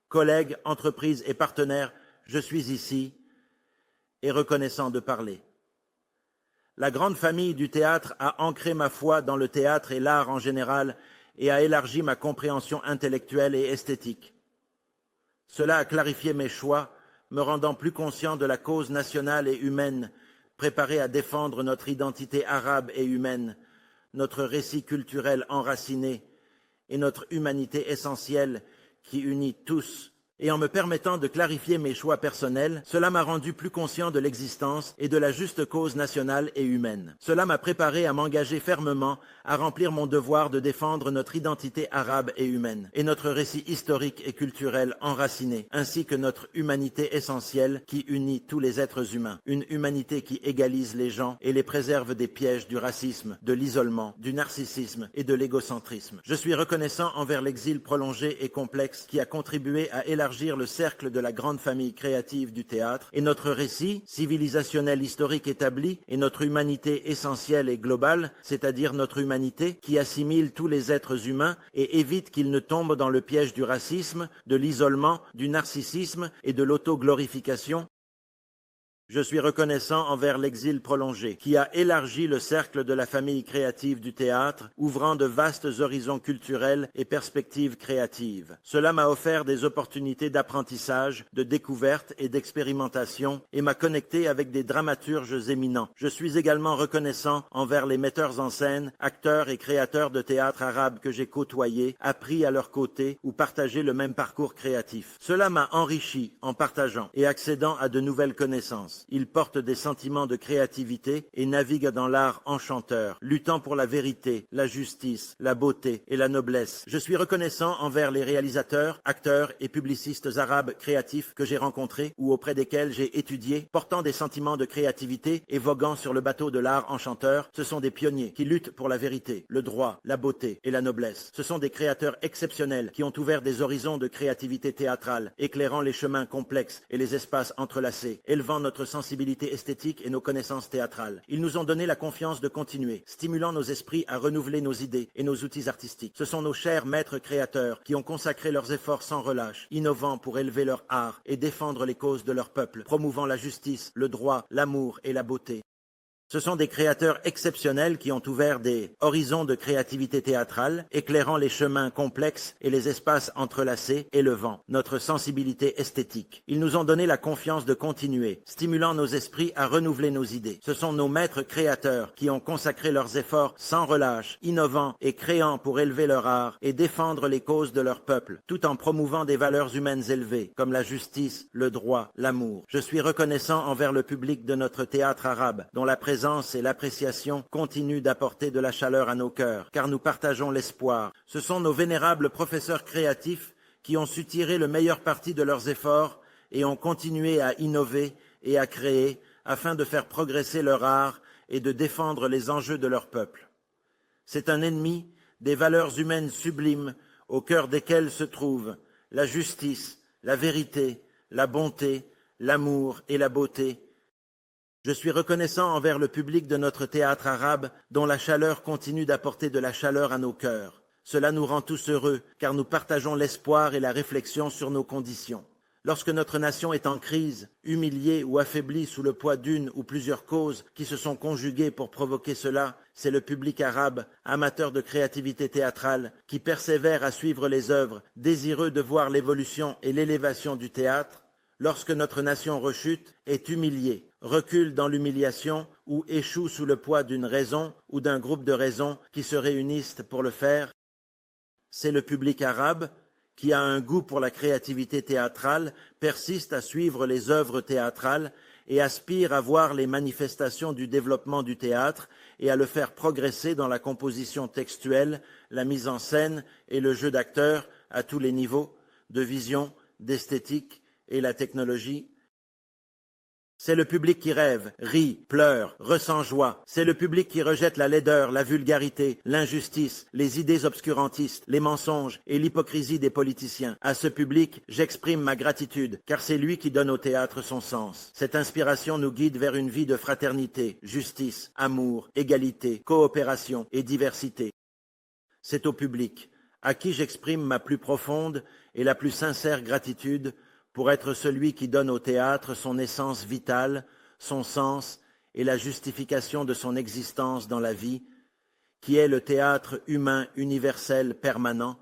collègues, entreprises et partenaires, je suis ici et reconnaissant de parler. La grande famille du théâtre a ancré ma foi dans le théâtre et l'art en général et a élargi ma compréhension intellectuelle et esthétique. Cela a clarifié mes choix, me rendant plus conscient de la cause nationale et humaine, préparé à défendre notre identité arabe et humaine, notre récit culturel enraciné et notre humanité essentielle qui unit tous. Et en me permettant de clarifier mes choix personnels, cela m'a rendu plus conscient de l'existence et de la juste cause nationale et humaine. Cela m'a préparé à m'engager fermement à remplir mon devoir de défendre notre identité arabe et humaine, et notre récit historique et culturel enraciné, ainsi que notre humanité essentielle qui unit tous les êtres humains, une humanité qui égalise les gens et les préserve des pièges du racisme, de l'isolement, du narcissisme et de l'égocentrisme. Je suis reconnaissant envers l'exil prolongé et complexe qui a contribué à élargir le cercle de la grande famille créative du théâtre et notre récit civilisationnel historique établi et notre humanité essentielle et globale, c'est-à-dire notre humanité qui assimile tous les êtres humains et évite qu'ils ne tombent dans le piège du racisme, de l'isolement, du narcissisme et de l'auto-glorification. Je suis reconnaissant envers l'exil prolongé, qui a élargi le cercle de la famille créative du théâtre, ouvrant de vastes horizons culturels et perspectives créatives. Cela m'a offert des opportunités d'apprentissage, de découverte et d'expérimentation, et m'a connecté avec des dramaturges éminents. Je suis également reconnaissant envers les metteurs en scène, acteurs et créateurs de théâtre arabe que j'ai côtoyés, appris à leur côté ou partagé le même parcours créatif. Cela m'a enrichi en partageant et accédant à de nouvelles connaissances. Il porte des sentiments de créativité et navigue dans l'art enchanteur, luttant pour la vérité, la justice, la beauté et la noblesse. Je suis reconnaissant envers les réalisateurs, acteurs et publicistes arabes créatifs que j'ai rencontrés ou auprès desquels j'ai étudié, portant des sentiments de créativité et voguant sur le bateau de l'art enchanteur. Ce sont des pionniers qui luttent pour la vérité, le droit, la beauté et la noblesse. Ce sont des créateurs exceptionnels qui ont ouvert des horizons de créativité théâtrale, éclairant les chemins complexes et les espaces entrelacés, élevant notre sensibilité esthétique et nos connaissances théâtrales. Ils nous ont donné la confiance de continuer, stimulant nos esprits à renouveler nos idées et nos outils artistiques. Ce sont nos chers maîtres créateurs qui ont consacré leurs efforts sans relâche, innovant pour élever leur art et défendre les causes de leur peuple, promouvant la justice, le droit, l'amour et la beauté. Ce sont des créateurs exceptionnels qui ont ouvert des horizons de créativité théâtrale, éclairant les chemins complexes et les espaces entrelacés, élevant notre sensibilité esthétique. Ils nous ont donné la confiance de continuer, stimulant nos esprits à renouveler nos idées. Ce sont nos maîtres créateurs qui ont consacré leurs efforts sans relâche, innovant et créant pour élever leur art et défendre les causes de leur peuple, tout en promouvant des valeurs humaines élevées, comme la justice, le droit, l'amour. Je suis reconnaissant envers le public de notre théâtre arabe, dont la présence et l'appréciation continuent d'apporter de la chaleur à nos cœurs, car nous partageons l'espoir. Ce sont nos vénérables professeurs créatifs qui ont su tirer le meilleur parti de leurs efforts et ont continué à innover et à créer afin de faire progresser leur art et de défendre les enjeux de leur peuple. C'est un ennemi des valeurs humaines sublimes au cœur desquelles se trouvent la justice, la vérité, la bonté, l'amour et la beauté. Je suis reconnaissant envers le public de notre théâtre arabe dont la chaleur continue d'apporter de la chaleur à nos cœurs. Cela nous rend tous heureux car nous partageons l'espoir et la réflexion sur nos conditions. Lorsque notre nation est en crise, humiliée ou affaiblie sous le poids d'une ou plusieurs causes qui se sont conjuguées pour provoquer cela, c'est le public arabe, amateur de créativité théâtrale, qui persévère à suivre les œuvres, désireux de voir l'évolution et l'élévation du théâtre. Lorsque notre nation rechute, est humiliée, recule dans l'humiliation ou échoue sous le poids d'une raison ou d'un groupe de raisons qui se réunissent pour le faire, c'est le public arabe qui a un goût pour la créativité théâtrale, persiste à suivre les œuvres théâtrales et aspire à voir les manifestations du développement du théâtre et à le faire progresser dans la composition textuelle, la mise en scène et le jeu d'acteurs à tous les niveaux, de vision, d'esthétique et la technologie. C'est le public qui rêve, rit, pleure, ressent joie. C'est le public qui rejette la laideur, la vulgarité, l'injustice, les idées obscurantistes, les mensonges et l'hypocrisie des politiciens. À ce public, j'exprime ma gratitude, car c'est lui qui donne au théâtre son sens. Cette inspiration nous guide vers une vie de fraternité, justice, amour, égalité, coopération et diversité. C'est au public, à qui j'exprime ma plus profonde et la plus sincère gratitude pour être celui qui donne au théâtre son essence vitale, son sens et la justification de son existence dans la vie, qui est le théâtre humain universel permanent.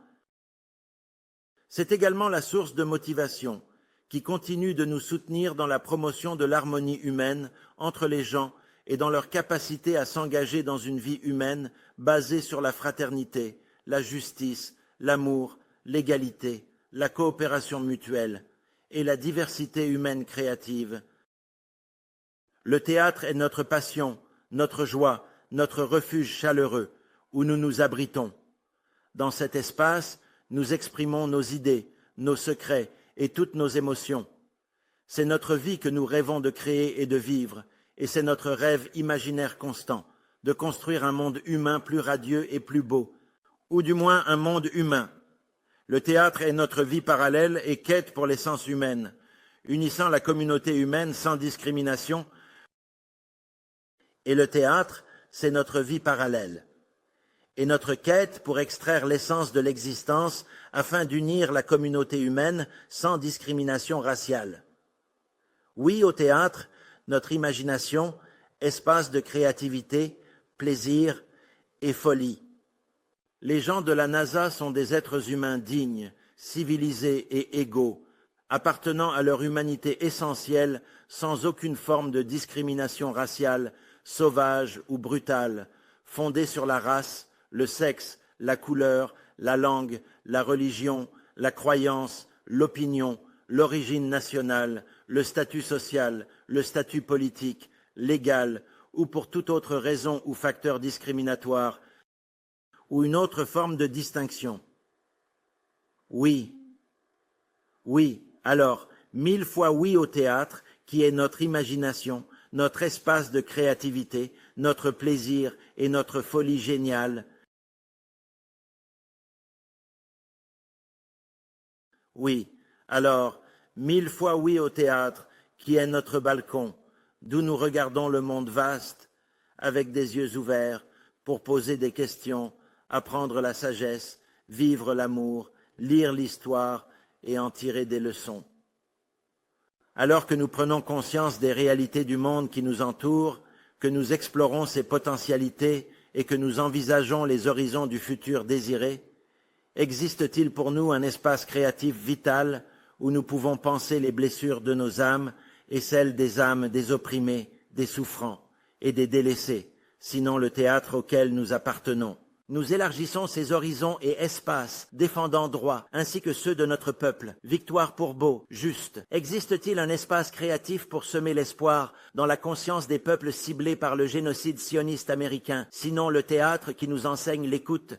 C'est également la source de motivation qui continue de nous soutenir dans la promotion de l'harmonie humaine entre les gens et dans leur capacité à s'engager dans une vie humaine basée sur la fraternité, la justice, l'amour, l'égalité, la coopération mutuelle et la diversité humaine créative. Le théâtre est notre passion, notre joie, notre refuge chaleureux, où nous nous abritons. Dans cet espace, nous exprimons nos idées, nos secrets et toutes nos émotions. C'est notre vie que nous rêvons de créer et de vivre, et c'est notre rêve imaginaire constant, de construire un monde humain plus radieux et plus beau, ou du moins un monde humain. Le théâtre est notre vie parallèle et quête pour l'essence humaine, unissant la communauté humaine sans discrimination. Et le théâtre, c'est notre vie parallèle. Et notre quête pour extraire l'essence de l'existence afin d'unir la communauté humaine sans discrimination raciale. Oui au théâtre, notre imagination, espace de créativité, plaisir et folie. Les gens de la NASA sont des êtres humains dignes, civilisés et égaux, appartenant à leur humanité essentielle sans aucune forme de discrimination raciale, sauvage ou brutale, fondée sur la race, le sexe, la couleur, la langue, la religion, la croyance, l'opinion, l'origine nationale, le statut social, le statut politique, légal ou pour toute autre raison ou facteur discriminatoire ou une autre forme de distinction. Oui, alors, 1000 fois oui au théâtre, qui est notre imagination, notre espace de créativité, notre plaisir et notre folie géniale. Oui, alors, 1000 fois oui au théâtre, qui est notre balcon, d'où nous regardons le monde vaste, avec des yeux ouverts, pour poser des questions, apprendre la sagesse, vivre l'amour, lire l'histoire et en tirer des leçons. Alors que nous prenons conscience des réalités du monde qui nous entoure, que nous explorons ses potentialités et que nous envisageons les horizons du futur désiré, existe-t-il pour nous un espace créatif vital où nous pouvons penser les blessures de nos âmes et celles des âmes des opprimés, des souffrants et des délaissés, sinon le théâtre auquel nous appartenons? Nous élargissons ces horizons et espaces, défendant droits, ainsi que ceux de notre peuple. Victoire pour beau, juste. Existe-t-il un espace créatif pour semer l'espoir dans la conscience des peuples ciblés par le génocide sioniste américain, sinon le théâtre qui nous enseigne l'écoute?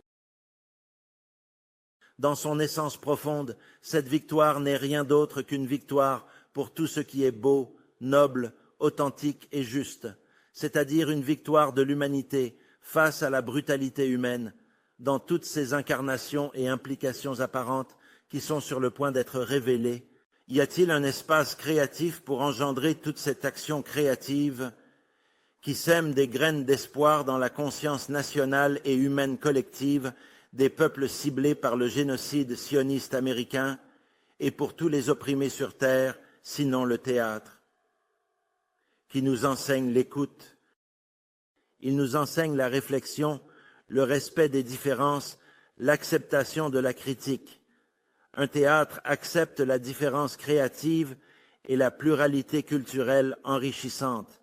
Dans son essence profonde, cette victoire n'est rien d'autre qu'une victoire pour tout ce qui est beau, noble, authentique et juste, c'est-à-dire une victoire de l'humanité, face à la brutalité humaine, dans toutes ses incarnations et implications apparentes qui sont sur le point d'être révélées, y a-t-il un espace créatif pour engendrer toute cette action créative qui sème des graines d'espoir dans la conscience nationale et humaine collective des peuples ciblés par le génocide sioniste américain et pour tous les opprimés sur terre, sinon le théâtre, qui nous enseigne l'écoute? Il nous enseigne la réflexion, le respect des différences, l'acceptation de la critique. Un théâtre accepte la différence créative et la pluralité culturelle enrichissante.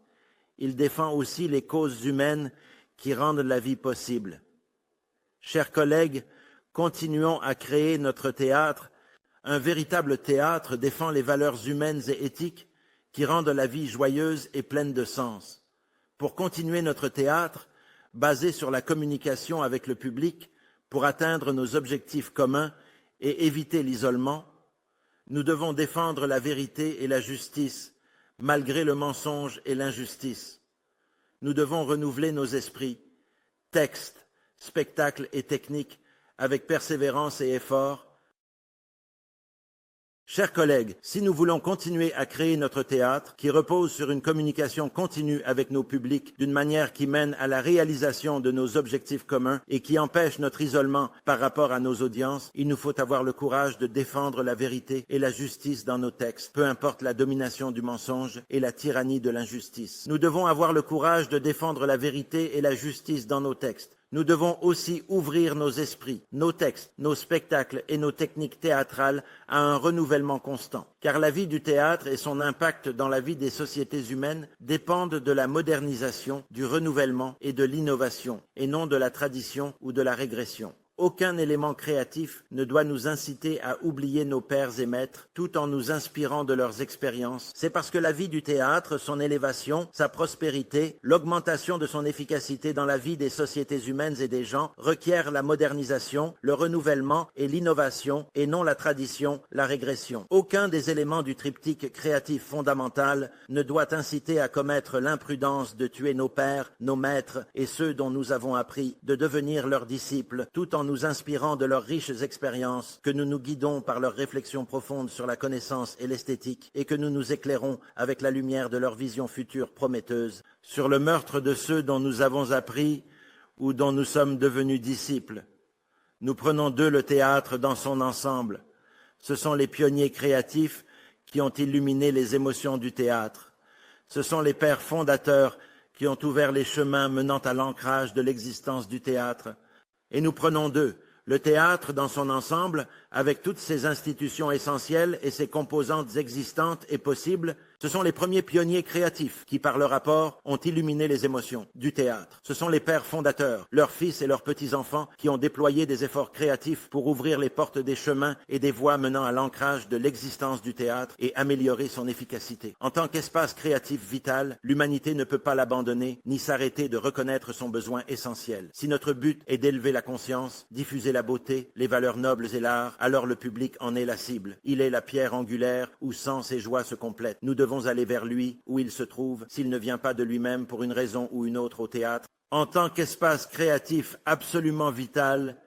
Il défend aussi les causes humaines qui rendent la vie possible. Chers collègues, continuons à créer notre théâtre. Un véritable théâtre défend les valeurs humaines et éthiques qui rendent la vie joyeuse et pleine de sens. Pour continuer notre théâtre, basé sur la communication avec le public, pour atteindre nos objectifs communs et éviter l'isolement, nous devons défendre la vérité et la justice, malgré le mensonge et l'injustice. Nous devons renouveler nos esprits, textes, spectacles et techniques, avec persévérance et effort, Chers collègues, si nous voulons continuer à créer notre théâtre, qui repose sur une communication continue avec nos publics d'une manière qui mène à la réalisation de nos objectifs communs et qui empêche notre isolement par rapport à nos audiences, il nous faut avoir le courage de défendre la vérité et la justice dans nos textes, peu importe la domination du mensonge et la tyrannie de l'injustice. Nous devons avoir le courage de défendre la vérité et la justice dans nos textes. Nous devons aussi ouvrir nos esprits, nos textes, nos spectacles et nos techniques théâtrales à un renouvellement constant. Car la vie du théâtre et son impact dans la vie des sociétés humaines dépendent de la modernisation, du renouvellement et de l'innovation, et non de la tradition ou de la régression. Aucun élément créatif ne doit nous inciter à oublier nos pères et maîtres tout en nous inspirant de leurs expériences. C'est parce que la vie du théâtre, son élévation, sa prospérité, l'augmentation de son efficacité dans la vie des sociétés humaines et des gens requiert la modernisation, le renouvellement et l'innovation et non la tradition, la régression. Aucun des éléments du triptyque créatif fondamental ne doit inciter à commettre l'imprudence de tuer nos pères, nos maîtres et ceux dont nous avons appris, de devenir leurs disciples tout en nous inspirant de leurs riches expériences, que nous nous guidons par leurs réflexions profondes sur la connaissance et l'esthétique, et que nous nous éclairons avec la lumière de leur vision future prometteuse sur le meurtre de ceux dont nous avons appris ou dont nous sommes devenus disciples. Nous prenons d'eux le théâtre dans son ensemble. Ce sont les pionniers créatifs qui ont illuminé les émotions du théâtre. Ce sont les pères fondateurs qui ont ouvert les chemins menant à l'ancrage de l'existence du théâtre. Et nous prenons d'eux le théâtre dans son ensemble, avec toutes ses institutions essentielles et ses composantes existantes et possibles. Ce sont les premiers pionniers créatifs qui, par leur apport, ont illuminé les émotions du théâtre. Ce sont les pères fondateurs, leurs fils et leurs petits-enfants qui ont déployé des efforts créatifs pour ouvrir les portes des chemins et des voies menant à l'ancrage de l'existence du théâtre et améliorer son efficacité. En tant qu'espace créatif vital, l'humanité ne peut pas l'abandonner ni s'arrêter de reconnaître son besoin essentiel. Si notre but est d'élever la conscience, diffuser la beauté, les valeurs nobles et l'art, alors le public en est la cible. Il est la pierre angulaire où sens et joie se complètent. Nous devons aller vers lui, où il se trouve, s'il ne vient pas de lui-même pour une raison ou une autre au théâtre. En tant qu'espace créatif absolument vital,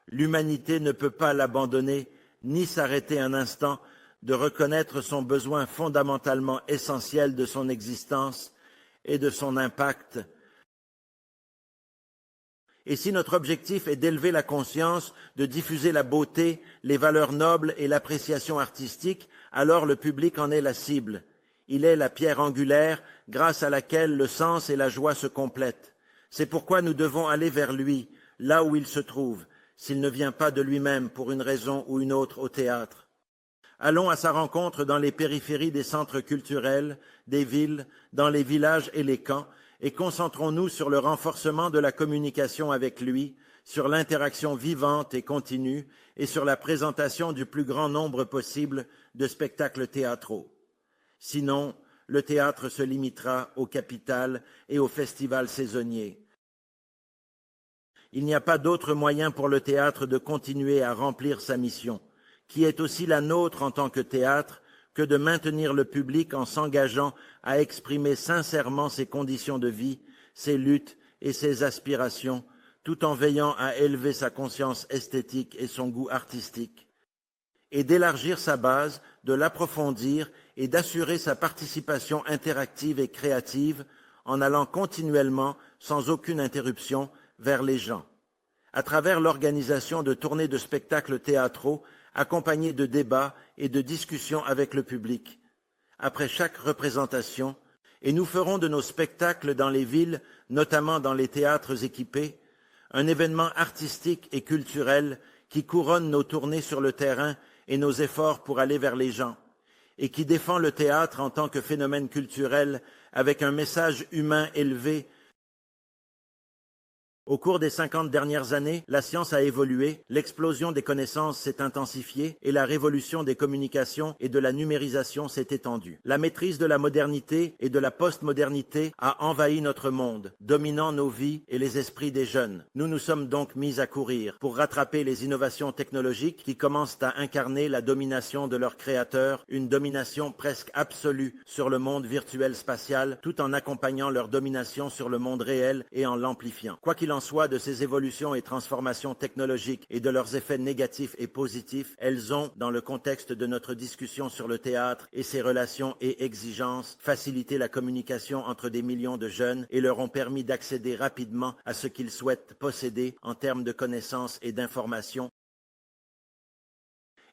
l'humanité ne peut pas l'abandonner, ni s'arrêter un instant de reconnaître son besoin fondamentalement essentiel de son existence et de son impact. Et si notre objectif est d'élever la conscience, de diffuser la beauté, les valeurs nobles et l'appréciation artistique, alors le public en est la cible. Il est la pierre angulaire grâce à laquelle le sens et la joie se complètent. C'est pourquoi nous devons aller vers lui, là où il se trouve, s'il ne vient pas de lui-même pour une raison ou une autre au théâtre. Allons à sa rencontre dans les périphéries des centres culturels, des villes, dans les villages et les camps, et concentrons-nous sur le renforcement de la communication avec lui, sur l'interaction vivante et continue, et sur la présentation du plus grand nombre possible de spectacles théâtraux. Sinon, le théâtre se limitera aux capitales et aux festivals saisonniers. Il n'y a pas d'autre moyen pour le théâtre de continuer à remplir sa mission, qui est aussi la nôtre en tant que théâtre, que de maintenir le public en s'engageant à exprimer sincèrement ses conditions de vie, ses luttes et ses aspirations, tout en veillant à élever sa conscience esthétique et son goût artistique, et d'élargir sa base, de l'approfondir et d'assurer sa participation interactive et créative en allant continuellement, sans aucune interruption, vers les gens, à travers l'organisation de tournées de spectacles théâtraux accompagnés de débats et de discussions avec le public, après chaque représentation, et nous ferons de nos spectacles dans les villes, notamment dans les théâtres équipés, un événement artistique et culturel qui couronne nos tournées sur le terrain et nos efforts pour aller vers les gens, et qui défend le théâtre en tant que phénomène culturel avec un message humain élevé. Au cours des 50 dernières années, la science a évolué, l'explosion des connaissances s'est intensifiée et la révolution des communications et de la numérisation s'est étendue. La maîtrise de la modernité et de la postmodernité a envahi notre monde, dominant nos vies et les esprits des jeunes. Nous nous sommes donc mis à courir pour rattraper les innovations technologiques qui commencent à incarner la domination de leurs créateurs, une domination presque absolue sur le monde virtuel spatial, tout en accompagnant leur domination sur le monde réel et en l'amplifiant. Quoi qu'il en en soit de ces évolutions et transformations technologiques et de leurs effets négatifs et positifs, elles ont, dans le contexte de notre discussion sur le théâtre et ses relations et exigences, facilité la communication entre des millions de jeunes et leur ont permis d'accéder rapidement à ce qu'ils souhaitent posséder en termes de connaissances et d'informations.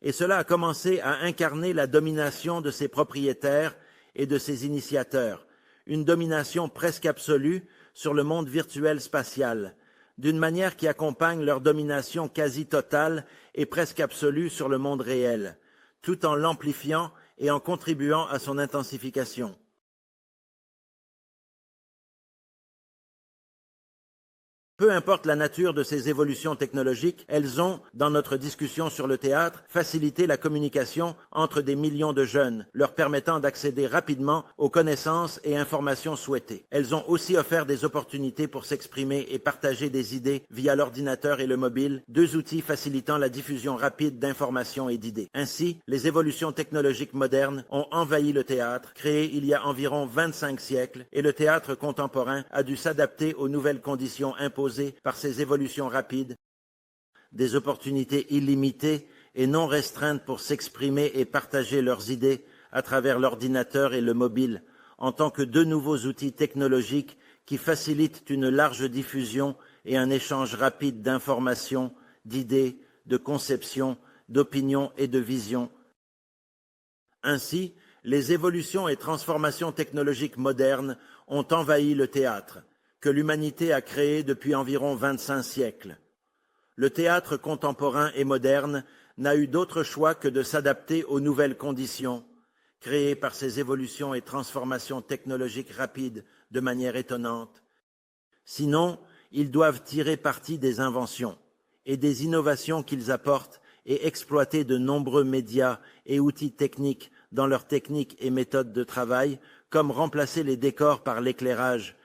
Et cela a commencé à incarner la domination de ses propriétaires et de ses initiateurs, une domination presque absolue sur le monde virtuel spatial, d'une manière qui accompagne leur domination quasi totale et presque absolue sur le monde réel, tout en l'amplifiant et en contribuant à son intensification. Peu importe la nature de ces évolutions technologiques, elles ont, dans notre discussion sur le théâtre, facilité la communication entre des millions de jeunes, leur permettant d'accéder rapidement aux connaissances et informations souhaitées. Elles ont aussi offert des opportunités pour s'exprimer et partager des idées via l'ordinateur et le mobile, deux outils facilitant la diffusion rapide d'informations et d'idées. Ainsi, les évolutions technologiques modernes ont envahi le théâtre, créé il y a environ 25 siècles, et le théâtre contemporain a dû s'adapter aux nouvelles conditions imposées par ces évolutions rapides, des opportunités illimitées et non restreintes pour s'exprimer et partager leurs idées à travers l'ordinateur et le mobile, en tant que deux nouveaux outils technologiques qui facilitent une large diffusion et un échange rapide d'informations, d'idées, de conceptions, d'opinions et de visions. Ainsi, les évolutions et transformations technologiques modernes ont envahi le théâtre, que l'humanité a créé depuis environ 25 siècles. Le théâtre contemporain et moderne n'a eu d'autre choix que de s'adapter aux nouvelles conditions créées par ces évolutions et transformations technologiques rapides de manière étonnante. Sinon, ils doivent tirer parti des inventions et des innovations qu'ils apportent et exploiter de nombreux médias et outils techniques dans leurs techniques et méthodes de travail, comme remplacer les décors par l'éclairage,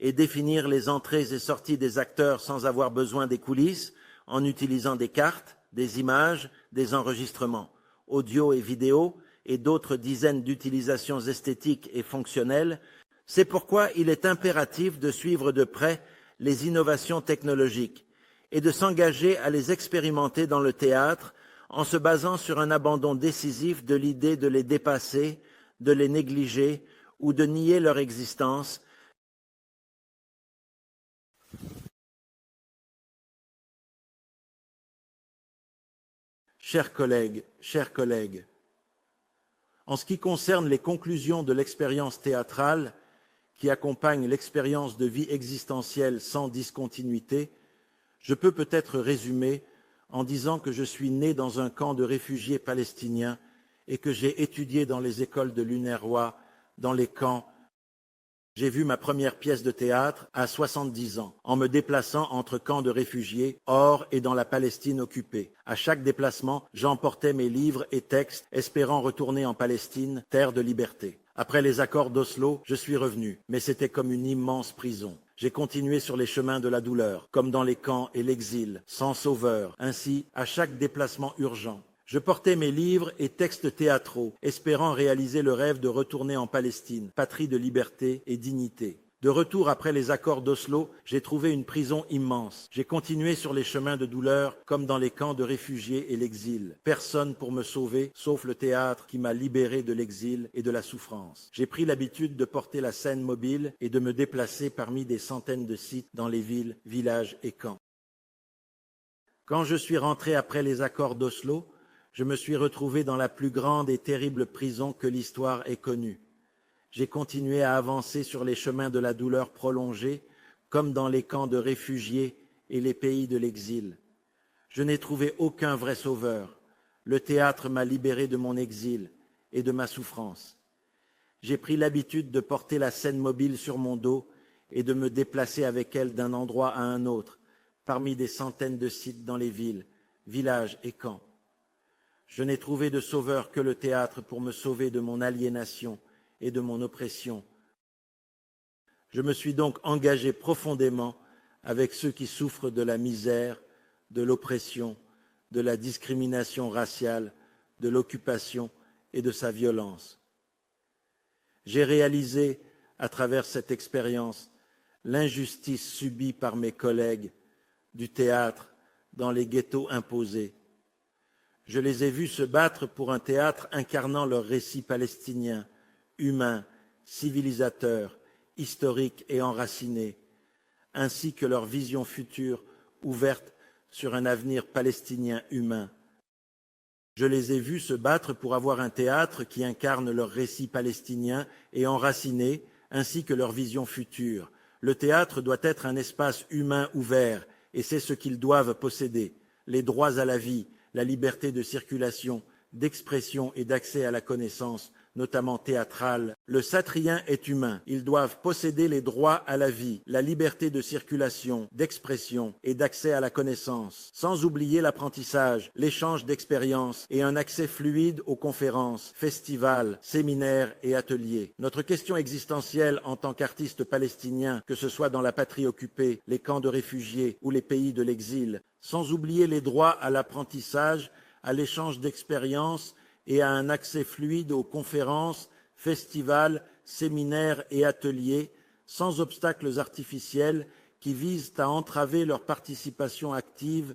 et définir les entrées et sorties des acteurs sans avoir besoin des coulisses, en utilisant des cartes, des images, des enregistrements, audio et vidéo, et d'autres dizaines d'utilisations esthétiques et fonctionnelles. C'est pourquoi il est impératif de suivre de près les innovations technologiques et de s'engager à les expérimenter dans le théâtre en se basant sur un abandon décisif de l'idée de les dépasser, de les négliger ou de nier leur existence. Chers collègues, en ce qui concerne les conclusions de l'expérience théâtrale qui accompagne l'expérience de vie existentielle sans discontinuité, je peux peut-être résumer en disant que je suis né dans un camp de réfugiés palestiniens et que j'ai étudié dans les écoles de l'UNRWA, dans les camps. J'ai vu ma première pièce de théâtre à 70 ans, en me déplaçant entre camps de réfugiés, hors et dans la Palestine occupée. À chaque déplacement, j'emportais mes livres et textes, espérant retourner en Palestine, terre de liberté. Après les accords d'Oslo, je suis revenu, mais c'était comme une immense prison. J'ai continué sur les chemins de la douleur, comme dans les camps et l'exil, sans sauveur. Ainsi, à chaque déplacement urgent, je portais mes livres et textes théâtraux, espérant réaliser le rêve de retourner en Palestine, patrie de liberté et dignité. De retour après les accords d'Oslo, j'ai trouvé une prison immense. J'ai continué sur les chemins de douleur, comme dans les camps de réfugiés et l'exil. Personne pour me sauver, sauf le théâtre qui m'a libéré de l'exil et de la souffrance. J'ai pris l'habitude de porter la scène mobile et de me déplacer parmi des centaines de sites dans les villes, villages et camps. Quand je suis rentré après les accords d'Oslo, je me suis retrouvé dans la plus grande et terrible prison que l'histoire ait connue. J'ai continué à avancer sur les chemins de la douleur prolongée, comme dans les camps de réfugiés et les pays de l'exil. Je n'ai trouvé aucun vrai sauveur. Le théâtre m'a libéré de mon exil et de ma souffrance. J'ai pris l'habitude de porter la scène mobile sur mon dos et de me déplacer avec elle d'un endroit à un autre, parmi des centaines de sites dans les villes, villages et camps. Je n'ai trouvé de sauveur que le théâtre pour me sauver de mon aliénation et de mon oppression. Je me suis donc engagé profondément avec ceux qui souffrent de la misère, de l'oppression, de la discrimination raciale, de l'occupation et de sa violence. J'ai réalisé, à travers cette expérience, l'injustice subie par mes collègues du théâtre dans les ghettos imposés. Je les ai vus se battre pour un théâtre incarnant leur récit palestinien, humain, civilisateur, historique et enraciné, ainsi que leur vision future ouverte sur un avenir palestinien humain. Je les ai vus se battre pour avoir un théâtre qui incarne leur récit palestinien et enraciné, ainsi que leur vision future. Le théâtre doit être un espace humain ouvert, et c'est ce qu'ils doivent posséder. Les droits à la vie, la liberté de circulation, d'expression et d'accès à la connaissance, notamment théâtrale. Le satrien est humain. Ils doivent posséder les droits à la vie, la liberté de circulation, d'expression et d'accès à la connaissance, sans oublier l'apprentissage, l'échange d'expériences et un accès fluide aux conférences, festivals, séminaires et ateliers. Notre question existentielle en tant qu'artistes palestiniens, que ce soit dans la patrie occupée, les camps de réfugiés ou les pays de l'exil, sans oublier les droits à l'apprentissage, à l'échange d'expériences et à un accès fluide aux conférences, festivals, séminaires et ateliers, sans obstacles artificiels qui visent à entraver leur participation active.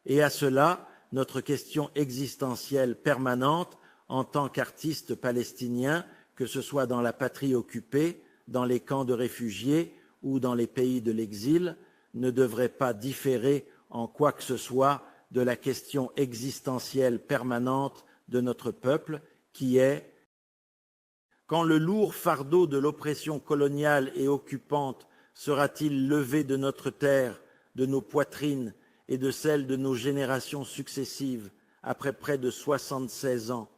Et à cela, notre question existentielle permanente en tant qu'artistes palestiniens, que ce soit dans la patrie occupée, dans les camps de réfugiés ou dans les pays de l'exil, ne devrait pas différer en quoi que ce soit de la question existentielle permanente de notre peuple, qui est « Quand le lourd fardeau de l'oppression coloniale et occupante sera-t-il levé de notre terre, de nos poitrines et de celles de nos générations successives après près de 76 ans?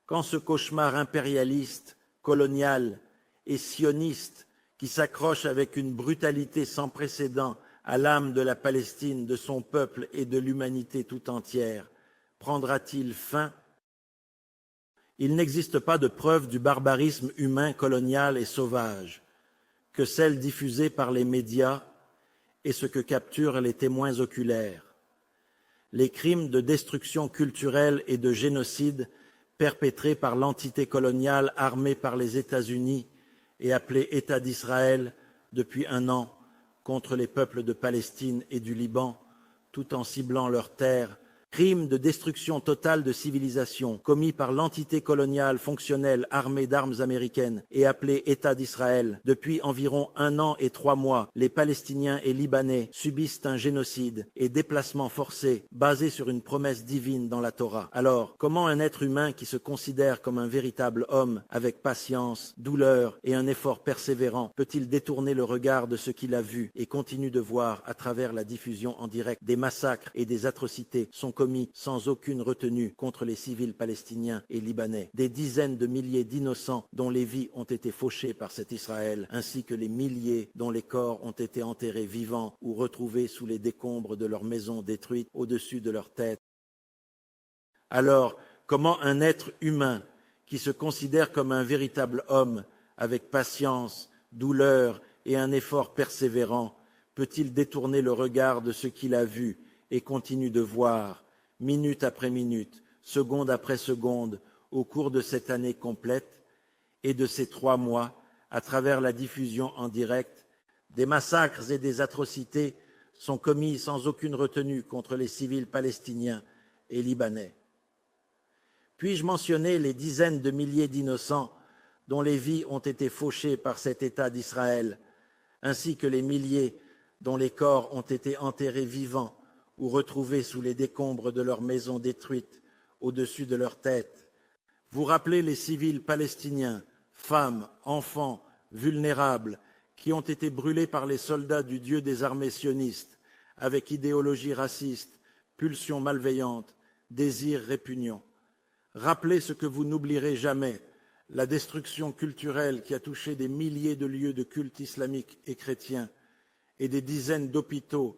Quand ce cauchemar impérialiste, colonial et sioniste qui s'accroche avec une brutalité sans précédent à l'âme de la Palestine, de son peuple et de l'humanité tout entière, prendra-t-il fin? Il n'existe pas de preuve du barbarisme humain colonial et sauvage que celle diffusée par les médias et ce que capturent les témoins oculaires. Les crimes de destruction culturelle et de génocide perpétrés par l'entité coloniale armée par les États-Unis et appelée État d'Israël depuis un an, contre les peuples de Palestine et du Liban, tout en ciblant leurs terres, crimes de destruction totale de civilisation commis par l'entité coloniale fonctionnelle armée d'armes américaines et appelée État d'Israël. Depuis environ 1 an et 3 mois, les Palestiniens et Libanais subissent un génocide et déplacements forcés basés sur une promesse divine dans la Torah. Alors, comment un être humain qui se considère comme un véritable homme, avec patience, douleur et un effort persévérant, peut-il détourner le regard de ce qu'il a vu et continue de voir à travers la diffusion en direct des massacres et des atrocités sont commis sans aucune retenue contre les civils palestiniens et libanais, des dizaines de milliers d'innocents dont les vies ont été fauchées par cet Israël, ainsi que les milliers dont les corps ont été enterrés vivants ou retrouvés sous les décombres de leurs maisons détruites au-dessus de leur tête. Alors, comment un être humain qui se considère comme un véritable homme, avec patience, douleur et un effort persévérant, peut-il détourner le regard de ce qu'il a vu et continue de voir, minute après minute, seconde après seconde, au cours de cette année complète et de ces 3 mois, à travers la diffusion en direct, des massacres et des atrocités sont commis sans aucune retenue contre les civils palestiniens et libanais. Puis-je mentionner les dizaines de milliers d'innocents dont les vies ont été fauchées par cet État d'Israël, ainsi que les milliers dont les corps ont été enterrés vivants ou retrouvés sous les décombres de leurs maisons détruites au-dessus de leurs têtes. Vous rappelez les civils palestiniens, femmes, enfants, vulnérables, qui ont été brûlés par les soldats du Dieu des armées sionistes, avec idéologie raciste, pulsions malveillantes, désirs répugnants. Rappelez ce que vous n'oublierez jamais, la destruction culturelle qui a touché des milliers de lieux de culte islamique et chrétien et des dizaines d'hôpitaux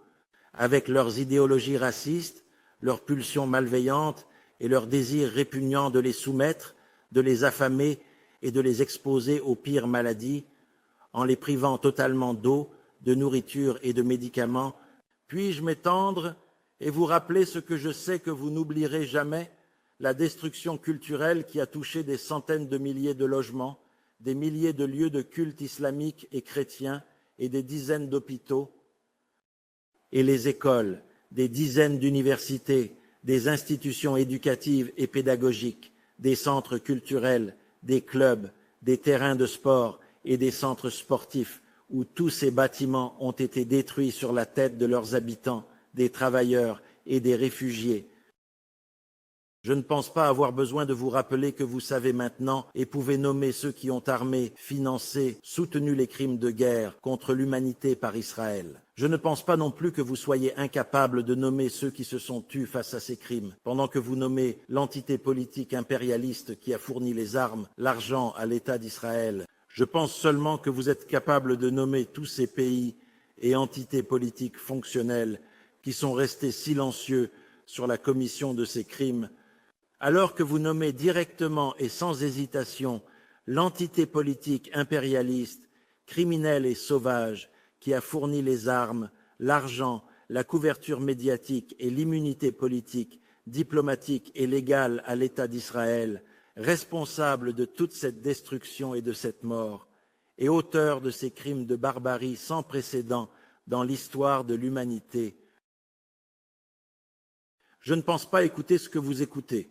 avec leurs idéologies racistes, leurs pulsions malveillantes et leur désir répugnant de les soumettre, de les affamer et de les exposer aux pires maladies, en les privant totalement d'eau, de nourriture et de médicaments. Puis-je m'étendre et vous rappeler ce que je sais que vous n'oublierez jamais, la destruction culturelle qui a touché des centaines de milliers de logements, des milliers de lieux de culte islamiques et chrétiens et des dizaines d'hôpitaux, et les écoles, des dizaines d'universités, des institutions éducatives et pédagogiques, des centres culturels, des clubs, des terrains de sport et des centres sportifs, où tous ces bâtiments ont été détruits sur la tête de leurs habitants, des travailleurs et des réfugiés. Je ne pense pas avoir besoin de vous rappeler que vous savez maintenant et pouvez nommer ceux qui ont armé, financé, soutenu les crimes de guerre contre l'humanité par Israël. Je ne pense pas non plus que vous soyez incapables de nommer ceux qui se sont tus face à ces crimes, pendant que vous nommez l'entité politique impérialiste qui a fourni les armes, l'argent à l'État d'Israël. Je pense seulement que vous êtes capables de nommer tous ces pays et entités politiques fonctionnelles qui sont restés silencieux sur la commission de ces crimes, alors que vous nommez directement et sans hésitation l'entité politique impérialiste, criminelle et sauvage qui a fourni les armes, l'argent, la couverture médiatique et l'immunité politique, diplomatique et légale à l'État d'Israël, responsable de toute cette destruction et de cette mort, et auteur de ces crimes de barbarie sans précédent dans l'histoire de l'humanité. Je ne pense pas écouter ce que vous écoutez.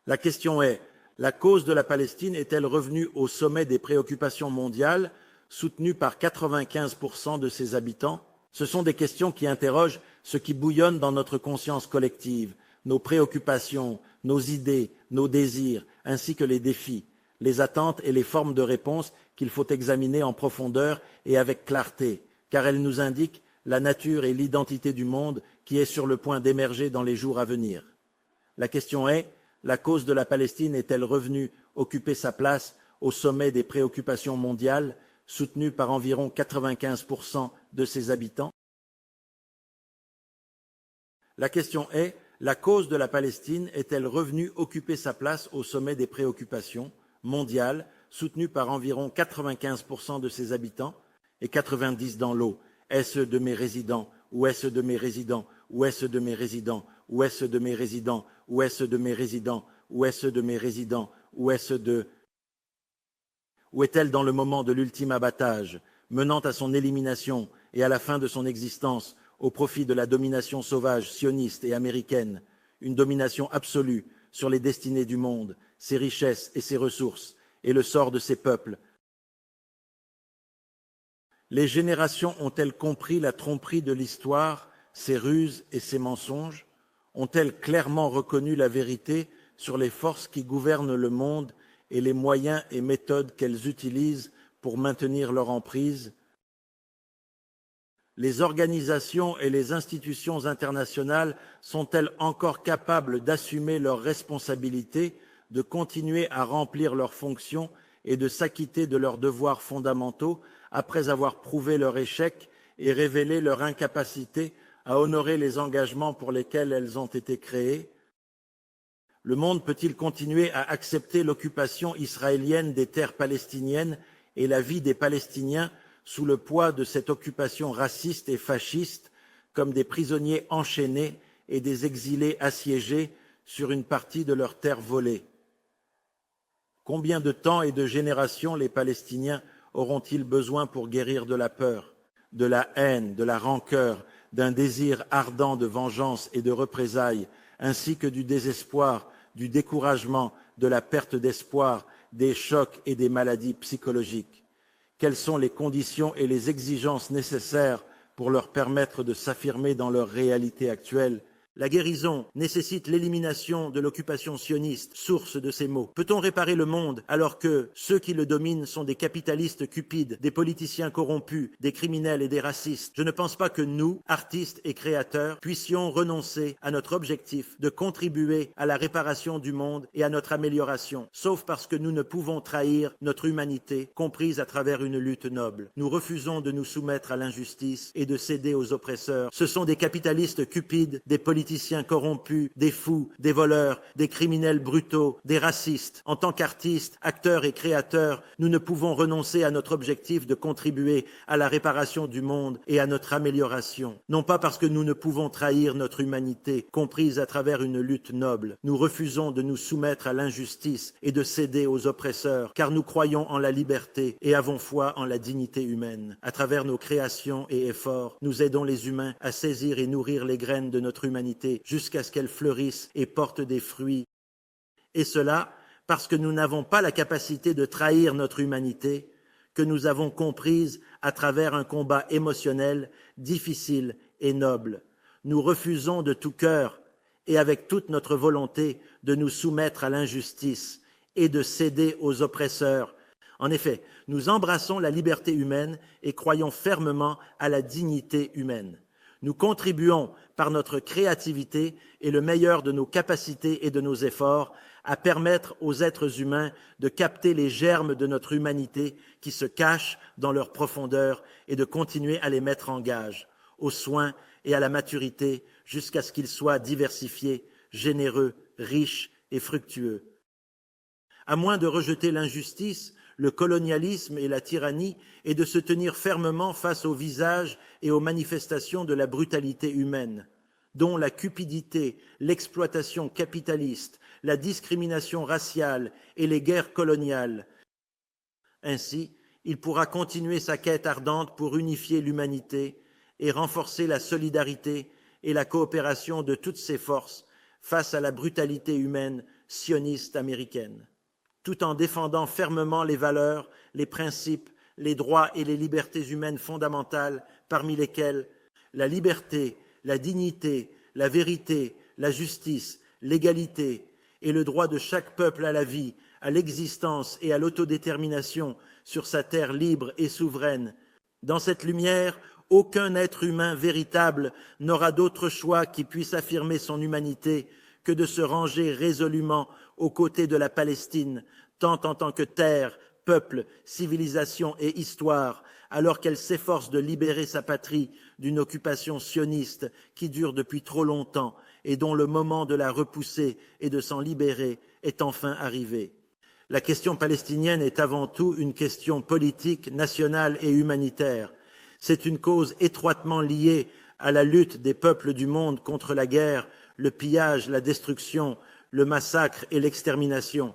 La question est, la cause de la Palestine est-elle revenue au sommet des préoccupations mondiales, soutenue par 95% de ses habitants? Ce sont des questions qui interrogent ce qui bouillonne dans notre conscience collective, nos préoccupations, nos idées, nos désirs, ainsi que les défis, les attentes et les formes de réponse qu'il faut examiner en profondeur et avec clarté, car elles nous indiquent la nature et l'identité du monde qui est sur le point d'émerger dans les jours à venir. La question est, la cause de la Palestine est-elle revenue occuper sa place au sommet des préoccupations mondiales, soutenue par environ 95% de ses habitants? La question est, la cause de la Palestine est-elle revenue occuper sa place au sommet des préoccupations mondiales, soutenue par environ 95% de ses habitants et 90% dans l'eau? Est-ce de mes résidents? Où est-ce de mes résidents? Où est-ce de mes résidents? Où est-ce de mes résidents? Où est-ce de mes résidents? Où est-ce de mes résidents? Où est-ce de... Où est-elle dans le moment de l'ultime abattage, menant à son élimination et à la fin de son existence au profit de la domination sauvage, sioniste et américaine, une domination absolue sur les destinées du monde, ses richesses et ses ressources, et le sort de ses peuples? Les générations ont-elles compris la tromperie de l'histoire, ses ruses et ses mensonges? Ont-elles clairement reconnu la vérité sur les forces qui gouvernent le monde et les moyens et méthodes qu'elles utilisent pour maintenir leur emprise? Les organisations et les institutions internationales sont-elles encore capables d'assumer leurs responsabilités, de continuer à remplir leurs fonctions et de s'acquitter de leurs devoirs fondamentaux après avoir prouvé leur échec et révélé leur incapacité à honorer les engagements pour lesquels elles ont été créées? Le monde peut-il continuer à accepter l'occupation israélienne des terres palestiniennes et la vie des Palestiniens sous le poids de cette occupation raciste et fasciste, comme des prisonniers enchaînés et des exilés assiégés sur une partie de leurs terres volées? Combien de temps et de générations les Palestiniens auront-ils besoin pour guérir de la peur, de la haine, de la rancœur, d'un désir ardent de vengeance et de représailles, ainsi que du désespoir, du découragement, de la perte d'espoir, des chocs et des maladies psychologiques? Quelles sont les conditions et les exigences nécessaires pour leur permettre de s'affirmer dans leur réalité actuelle? La guérison nécessite l'élimination de l'occupation sioniste, source de ces maux. Peut-on réparer le monde alors que ceux qui le dominent sont des capitalistes cupides, des politiciens corrompus, des criminels et des racistes? Je ne pense pas que nous, artistes et créateurs, puissions renoncer à notre objectif de contribuer à la réparation du monde et à notre amélioration, sauf parce que nous ne pouvons trahir notre humanité, comprise à travers une lutte noble. Nous refusons de nous soumettre à l'injustice et de céder aux oppresseurs. Ce sont des capitalistes cupides, des politiciens politiciens corrompus, des fous, des voleurs, des criminels brutaux, des racistes. En tant qu'artistes, acteurs et créateurs, nous ne pouvons renoncer à notre objectif de contribuer à la réparation du monde et à notre amélioration. Non pas parce que nous ne pouvons trahir notre humanité, comprise à travers une lutte noble. Nous refusons de nous soumettre à l'injustice et de céder aux oppresseurs, car nous croyons en la liberté et avons foi en la dignité humaine. À travers nos créations et efforts, nous aidons les humains à saisir et nourrir les graines de notre humanité jusqu'à ce qu'elles fleurissent et portent des fruits. Et cela parce que nous n'avons pas la capacité de trahir notre humanité, que nous avons comprise à travers un combat émotionnel difficile et noble. Nous refusons de tout cœur et avec toute notre volonté de nous soumettre à l'injustice et de céder aux oppresseurs. En effet, nous embrassons la liberté humaine et croyons fermement à la dignité humaine. Nous contribuons par notre créativité et le meilleur de nos capacités et de nos efforts à permettre aux êtres humains de capter les germes de notre humanité qui se cachent dans leur profondeur et de continuer à les mettre en gage, aux soins et à la maturité jusqu'à ce qu'ils soient diversifiés, généreux, riches et fructueux. À moins de rejeter l'injustice, le colonialisme et la tyrannie et de se tenir fermement face au visage et aux manifestations de la brutalité humaine, dont la cupidité, l'exploitation capitaliste, la discrimination raciale et les guerres coloniales. Ainsi, il pourra continuer sa quête ardente pour unifier l'humanité et renforcer la solidarité et la coopération de toutes ses forces face à la brutalité humaine sioniste américaine, tout en défendant fermement les valeurs, les principes, les droits et les libertés humaines fondamentales, parmi lesquelles la liberté, la dignité, la vérité, la justice, l'égalité et le droit de chaque peuple à la vie, à l'existence et à l'autodétermination sur sa terre libre et souveraine. Dans cette lumière, aucun être humain véritable n'aura d'autre choix qui puisse affirmer son humanité que de se ranger résolument aux côtés de la Palestine, tant en tant que terre, peuple, civilisation et histoire, alors qu'elle s'efforce de libérer sa patrie d'une occupation sioniste qui dure depuis trop longtemps et dont le moment de la repousser et de s'en libérer est enfin arrivé. La question palestinienne est avant tout une question politique, nationale et humanitaire. C'est une cause étroitement liée à la lutte des peuples du monde contre la guerre, le pillage, la destruction, le massacre et l'extermination.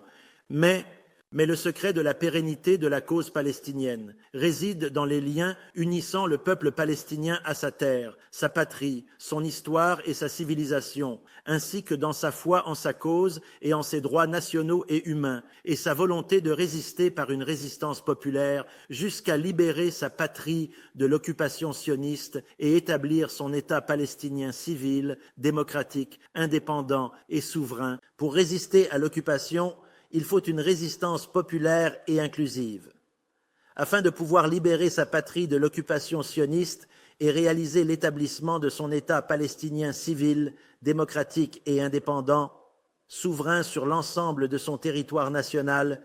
Mais le secret de la pérennité de la cause palestinienne réside dans les liens unissant le peuple palestinien à sa terre, sa patrie, son histoire et sa civilisation, ainsi que dans sa foi en sa cause et en ses droits nationaux et humains, et sa volonté de résister par une résistance populaire jusqu'à libérer sa patrie de l'occupation sioniste et établir son État palestinien civil, démocratique, indépendant et souverain. Pour résister à l'occupation, il faut une résistance populaire et inclusive. Afin de pouvoir libérer sa patrie de l'occupation sioniste et réaliser l'établissement de son État palestinien civil, démocratique et indépendant, souverain sur l'ensemble de son territoire national,